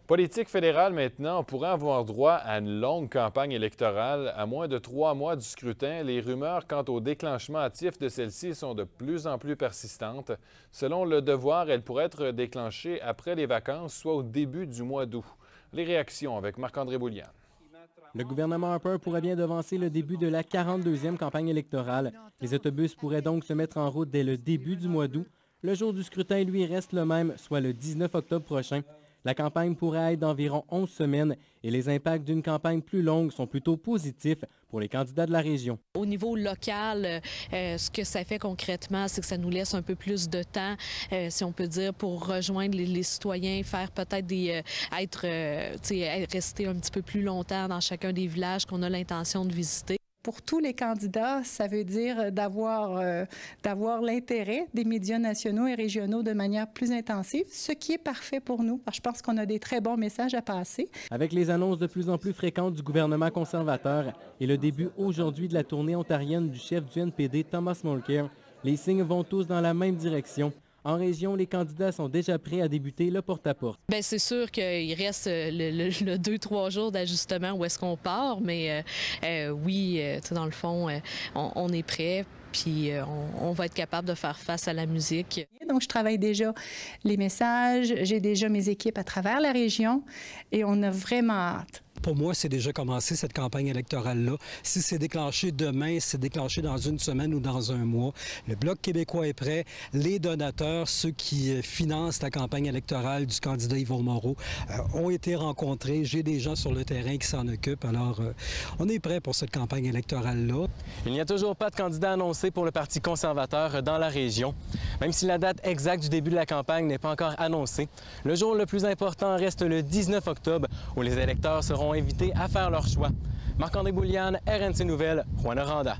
Politique fédérale maintenant, on pourrait avoir droit à une longue campagne électorale. À moins de 3 mois du scrutin, les rumeurs quant au déclenchement hâtif de celle-ci sont de plus en plus persistantes. Selon Le Devoir, elle pourrait être déclenchée après les vacances, soit au début du mois d'août. Les réactions avec Marc-André Boulian. Le gouvernement Harper pourrait bien devancer le début de la 42e campagne électorale. Les autobus pourraient donc se mettre en route dès le début du mois d'août. Le jour du scrutin, lui, reste le même, soit le 19 octobre prochain. La campagne pourrait être d'environ 11 semaines et les impacts d'une campagne plus longue sont plutôt positifs pour les candidats de la région. Au niveau local, ce que ça fait concrètement, c'est que ça nous laisse un peu plus de temps, si on peut dire, pour rejoindre les citoyens, faire peut-être rester un petit peu plus longtemps dans chacun des villages qu'on a l'intention de visiter. Pour tous les candidats, ça veut dire d'avoir l'intérêt des médias nationaux et régionaux de manière plus intensive, ce qui est parfait pour nous, parce que je pense qu'on a des très bons messages à passer. Avec les annonces de plus en plus fréquentes du gouvernement conservateur et le début aujourd'hui de la tournée ontarienne du chef du NPD, Thomas Mulcair, les signes vont tous dans la même direction. En région, les candidats sont déjà prêts à débuter le porte-à-porte. Bien, c'est sûr qu'il reste le 2-3 jours d'ajustement où est-ce qu'on part, mais oui, dans le fond, on est prêt. Puis on va être capable de faire face à la musique. Donc, je travaille déjà les messages, j'ai déjà mes équipes à travers la région et on a vraiment hâte. Pour moi, c'est déjà commencé, cette campagne électorale-là. Si c'est déclenché demain, c'est déclenché dans une semaine ou dans un mois. Le Bloc québécois est prêt. Les donateurs, ceux qui financent la campagne électorale du candidat Yvon Moreau, ont été rencontrés. J'ai des gens sur le terrain qui s'en occupent. Alors, on est prêt pour cette campagne électorale-là. Il n'y a toujours pas de candidat annoncé pour le Parti conservateur dans la région. Même si la date exacte du début de la campagne n'est pas encore annoncée, le jour le plus important reste le 19 octobre, où les électeurs seront invités à faire leur choix. Marc-André Boulian, RNC Nouvelles, Rouyn-Noranda.